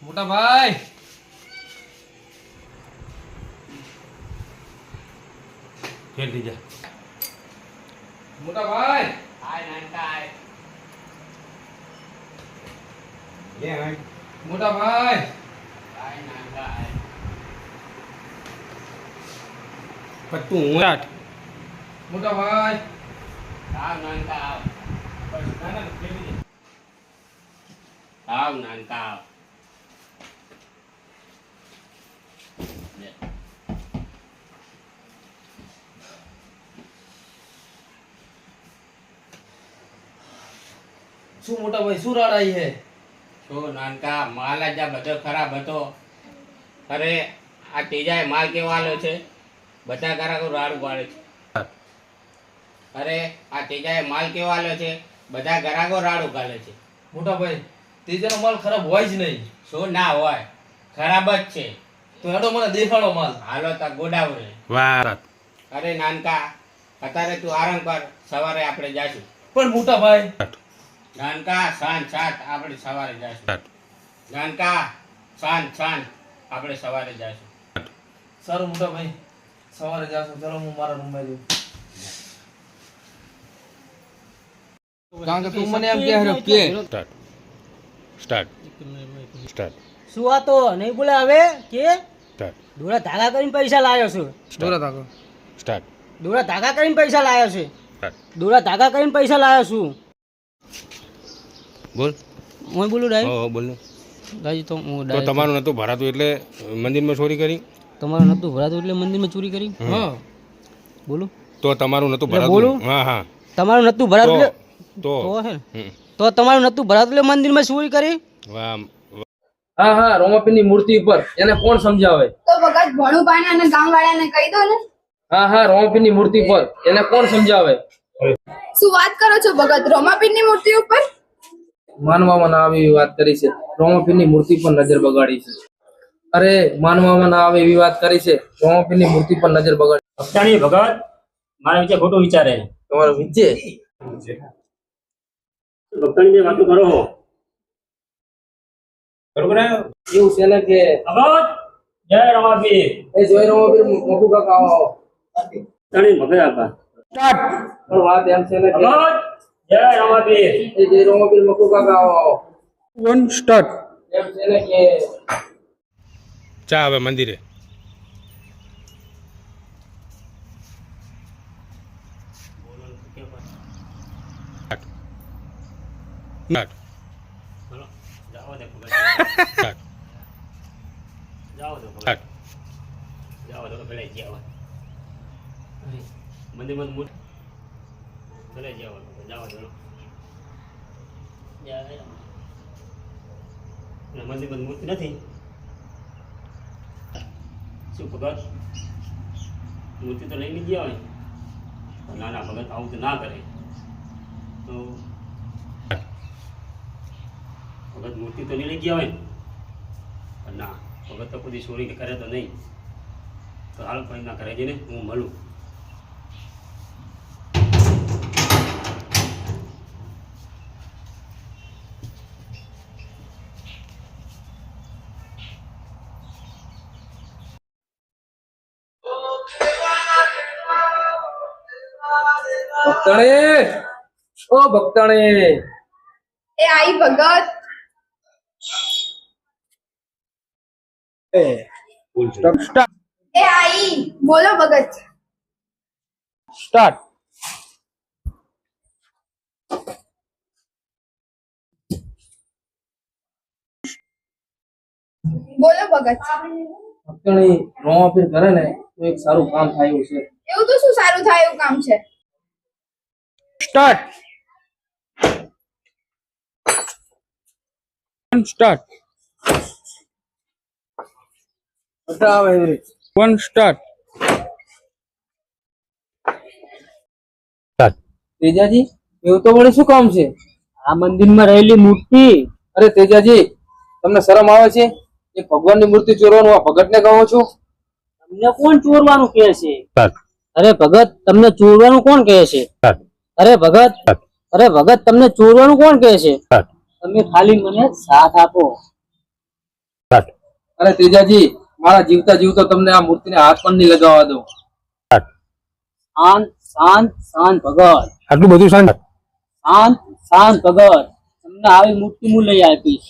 મોટા ભાઈ ખેલ દી જા મોટા ભાઈ આય નાનકા આય લે આય મોટા ભાઈ આય નાનકા આય પત્તુ ઊંઘાટ મોટા ભાઈ આવ નાનકા આવ બસ ના ના ખેલ દી આવ નાનકા આવ શું મોટા ભાઈ શું રાડ આવી હે શું નાનકા માલ જ આ બધો ખરાબ હતો અરે આ તેજાએ માલ કેવો આલ્યો છે બધા ગ્રાહકો રાડું પાડે છે અરે આ તેજાએ માલ કેવો આલ્યો છે બધા ગ્રાહકો રાડું ગાલે છે મોટા ભાઈ તેજાનો માલ ખરાબ હોય જ નહીં શું ના હોય ખરાબ જ છે તો હેડો મને દેખાડો માલ હાલો તા ગોડાઉને વાહ અરે નાનકા અત્યારે તું આરામ કર સવારે આપણે જાશું પણ મોટા ભાઈ નાનકા સાંજ સાત આપણે સવારે જાશું નાનકા સાંજ સાંજ આપણે સવારે જાશું સારું મોટા ભાઈ સવારે જાશો ચાલો હું મારા રૂમમાં જઉં કારણ કે તું મને એમ કહે રહ્યો કે સ્ટાર્ટ શું આ તો નહીં બોલે હવે કે સ્ટાર્ટ દોરા ધાગા કરીને પૈસા લાવ્યો છું દોરા તાકો સ્ટાર્ટ દોરા ધાગા કરીને પૈસા લાવ્યો છે સ્ટાર્ટ દોરા ધાગા કરીને પૈસા લાવ્યો છું બોલ હું બોલું ડાય હો બોલ ને. દાજી તો હું તો તમારું નતું ભરાતું એટલે મંદિરમાં ચોરી કરી તમારું નતું ભરાતું એટલે મંદિરમાં ચોરી કરી હા બોલું તો તમારું નતું એટલે ભરાતું બોલું? હા હા તમારું નતું ભરાતું એટલે તો તો હે ને? હમ. તો તમારું નતું ભરાતું એટલે મંદિરમાં ચોરી કરી વાહ હા હા રોમાપીરની મૂર્તિ ઉપર એને કોણ સમજાવે તો ભગત ભણુભાઈને અને ગામવાળાને કહી દો ને. હા હા રોમાપીરની મૂર્તિ પર એને કોણ સમજાવે શું વાત કરો છો ભગત? રોમાપીરની મૂર્તિ ઉપર? માનવામાં ના આવે એવી વાત કરી છે રોમાપીરની મૂર્તિ પર નજર બગાડી છે અરે માનવામાં ના આવે એવી વાત કરી છે રોમાપીરની મૂર્તિ પર નજર બગાડી ભક્તાણી ભગત મારા વિશે ખોટું વિચારે તમારો વિજય ભક્તાણી જે વાતો કરો બરોબર એવું છે ને કે ભગત જય રમાપી એ જોઈ રોમાપીર મોટું કાકા આવો ભક્તાણી ભગત આપા પણ વાત એમ છે ને કે ભગત જય રમાપી એ જય રોમાપીર મોટું કાકા આવો વન સ્ટાર્ટ એમ છે ને કે ચા હવે મંદિરે સ્ટાર્ટ ચલો જાઓ દે ભગત સ્ટાર્ટ જાઓ દો ભગત સ્ટાર્ટ જાઓ દો પેલા જાઓ મંદિરમાં મૂર્તિ પેલા જાઓ જાઓ દો મંદિરમાં મૂર્તિ નથી શું ભગત મૂર્તિ તો લઈને ગયા હોય ના ના ભગત આવું તો ના કરે તો ભગત મૂર્તિ તો નહીં લઈ ગયા હોય પણ ના ભગત તો કોઈ ચોરી કરે તો નહીં તો હાલ કોઈ ના કરે જઈને હું મળું ભક્તાણી ઓ ભક્તાણી એ આઈ ભગત. એ આઈ બોલો ભગત. સ્ટાર્ટ બોલો ભગત. ભક્તાણી રોમાપીર કરે ને તો એક સારું કામ થાય એવું છે એવું તો શું સારું થાય એવું કામ છે? સ્ટાર્ટ સ્ટાર્ટ બધા આવે એવી રીતે. વન સ્ટાર્ટ તેજાજી એવું તો વળી શું કામ છે? આ મંદિરમાં રહેલી મૂર્તિ અરે તેજાજી, તમને શરમ આવે છે? એ ભગવાનની મૂર્તિ ચોરવાનું આ ભગતને કહો છો? તમને કોણ ચોરવાનું કહે છે? સ્ટાર્ટ અરે ભગત, તમને ચોરવાનું કોણ કહે છે? સ્ટાર્ટ અરે ભગત, અરે ભગત, તમને ચોરવાનું કોણ કહે છે? સ્ટાર્ટ તમે ખાલી મને સાથ આપો. સ્ટાર્ટ અરે તેજાજી, મારા જીવતા જીવતો તમને આ મૂર્તિને હાથ પણ નહીં લગાવવા દઉં. સ્ટાર્ટ શાંત શાંત શાંત ભગત, આટલું બધું શાંત. શાંત શાંત ભગત. તમને આવી મૂર્તિ હું લઈ આપીશ.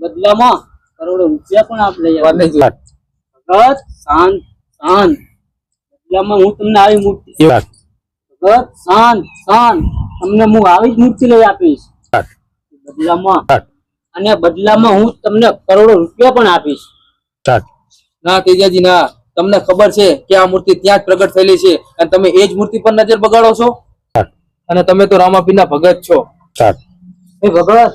બદલામાં કરોડો રૂપિયા પણ આપ લઈ વાત આપીશ. નહીં જોઈ. ભગત શાંત શાંત, બદલામાં હું તમને આવી મૂર્તિ, એ વાત. ભગત શાંત શાંત, તમને હું આવી જ મૂર્તિ લઈ આપીશ સ્ટાર્ટ બદલામાં. સ્ટાર્ટ અને બદલામાં હું તમને કરોડો રૂપિયા પણ આપીશ. સ્ટાર્ટ ના તેજાજી ના, તમને ખબર છે કે આ મૂર્તિ ત્યાં જ પ્રગટ થયેલી છે અને તમે એ જ મૂર્તિ પર નજર બગાડો છો. સ્ટાર્ટ અને તમે તો રામાપીરના ભગત છો. સ્ટાર્ટ એ ભગત,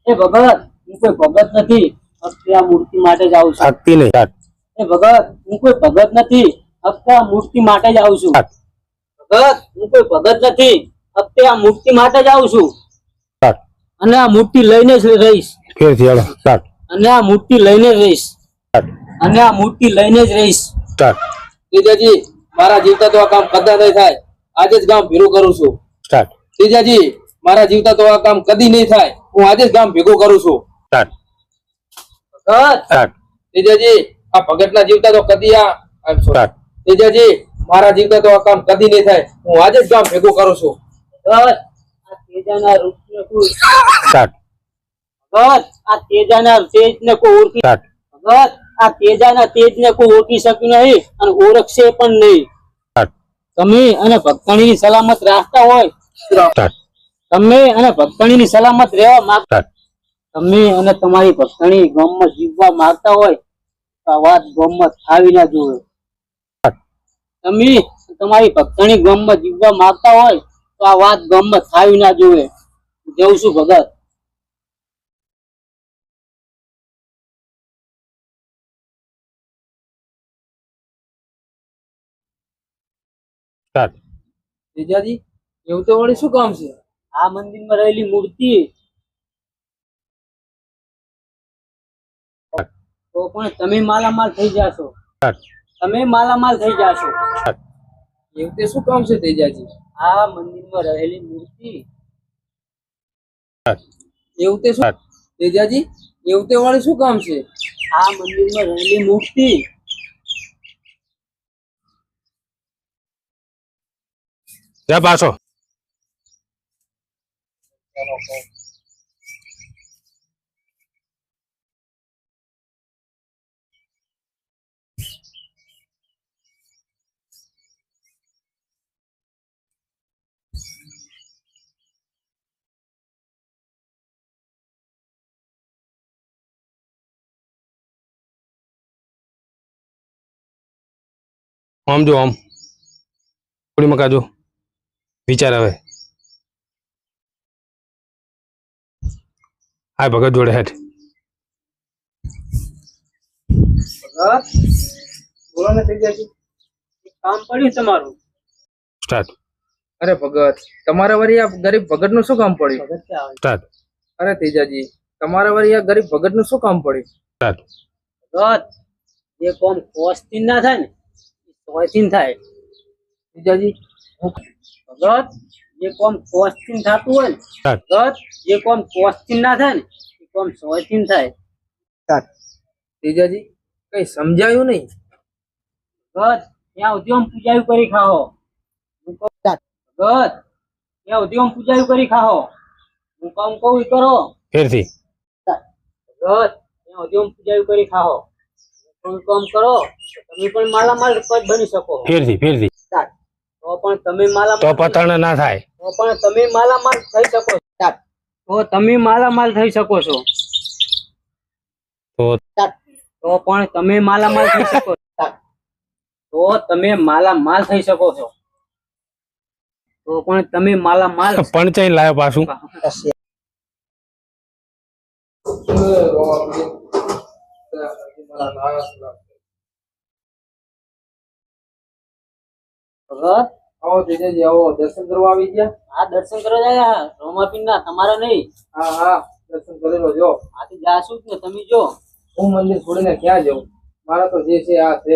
એ ભગત, હું કોઈ ભગત નથી, ફક્ત આ મૂર્તિ માટે જ આવું છું. શક્તિ નહીં. સ્ટાર્ટ એ ભગત, હું કોઈ ભગત નથી, ફક્ત આ મૂર્તિ માટે જ આવું છું. સ્ટાર્ટ ભગત, હું કોઈ ભગત નથી, ફક્ત આ મૂર્તિ માટે જ આવું છું. સ્ટાર્ટ અને આ મૂર્તિ લઈને જ રહીશ. ફેરથી હાલો. સ્ટાર્ટ અને આ મૂર્તિ લઈને જ રહીશ. સ્ટાર્ટ અને આ મૂર્તિ લઈને જ રહીશ. સ્ટાર્ટ તેજાજી, મારા જીવતા તો આ કામ કદા નહીં થાય. આજે જ ગામ ભેગું કરું છું. સ્ટાર્ટ તેજાજી, મારા જીવતા તો આ કામ કદી નહીં થાય. હું આજે જ ગામ ભેગું કરું છું. સ્ટાર્ટ ભગત, સ્ટાર્ટ તેજાજી, આ ભગતના જીવતા તો કદી સ્ટાર્ટ તેજાજી, મારા જીવતા તો આ કામ કદી નહીં થાય. હું આજે જ ગામ ભેગું કરું છું. ભગત, આ તેજાના રૂપને કોઈ, સ્ટાર્ટ ભગત, આ તેજાના તેજને કોઈ ઓળખી, સ્ટાર્ટ ભગત, આ તેજાના તેજને કોઈ ઓળખી શક્યું નહીં અને ઓળખશે પણ નહીં. સ્ટાર્ટ તમે અને ભક્તણીની સલામત રાખતા હોય, સ્ટાર્ટ તમે અને ભક્તણીની સલામત રહેવા માંગતા, સ્ટાર્ટ તમે અને તમારી ભક્તણી ગામમાં જીવવા માંગતા હોય તો આ વાત ગામમાં થાવી ના જોવે. તમે તમારી ભક્તણી ગામમાં જીવવા માંગતા હોય તો આ વાત ગામમાં થાવી ના જોવે. હું જઉં છું ભગત. સ્ટાર્ટ તેજાજી, એવું તો વળી શું કામ છે? આ મંદિરમાં રહેલી મૂર્તિ તો પણ તમે માલામાલ થઈ જાશો. સ્ટાર્ટ તમે માલામાલ થઈ જાશો. એવું તે શું કામ છે તેજાજી? આ મંદિરમાં રહેલી મૂર્તિ, એવું તે શું તેજાજી, એવું તે વળી શું કામ છે? આ મંદિરમાં રહેલી મૂર્તિ જા પાછો. આમ જો આમ થોડી મકા જો વિચાર આવે. આ ભગત જોડે હેઠ. ભગત, બોલો ને તેજાજી, એક કામ પડ્યું તમારું. સ્ટાર્ટ અરે ભગત, તમારા વળી આ ગરીબ ભગત નું શું કામ પડ્યું? ભગત ક્યાં આવે? સ્ટાર્ટ અરે તેજાજી, તમારા વળી આ ગરીબ ભગત નું શું કામ પડ્યું? સ્ટાર્ટ ભગત, જે કોમ કોસ્ટિન ના થાય ને એ સોયથી થાય. તેજાજી, ભગત, જે કોમ કોસ્ટિન થતું હોય ને, સ્ટાર્ટ ભગત, જે કોમ કોસ્ટિન ના થાય ને એ કોમ સોયથી થાય. તેજાજી, કઈ સમજાયું નહીં. ભગત, ત્યાં સુધી આમ પૂજાયું કરી ખાઓ. હું કહું ભગત, ત્યાં સુધી આમ પૂજાયું કરી ખાઓ. હું કામ કહું એ કરો. ફેરથી ભગત, ત્યાં સુધી આમ પૂજાયું કરી ખાઓ. હું કામ કરો તો તમે પણ માલામાલ પદ બની શકો. ફેરથી ફેરથી તો પણ તમે તો માલામાલ, પતણ ના થાય. તો પણ તમે માલામાલ થઈ શકો છો. તો તમે માલામાલ થઈ શકો છો. તો તો પણ તમે માલામાલ થઈ શકો છો. તો તમે માલામાલ થઈ શકો છો. તો પણ તમે માલામાલ. પણ ચઈ લાવ્યો પાછું. ભગત, આવો તેજાજી આવો, દર્શન કરવા આવી ગયા? આ દર્શન કરવા જાય રોમાપીર ના, તમારા નહીં. હા હા, દર્શન કરેલો જો. આથી જાશું જ ને, તમે જો. હું મંદિર છોડીને ક્યાં જાઉં? મારા તો જે છે આ છે.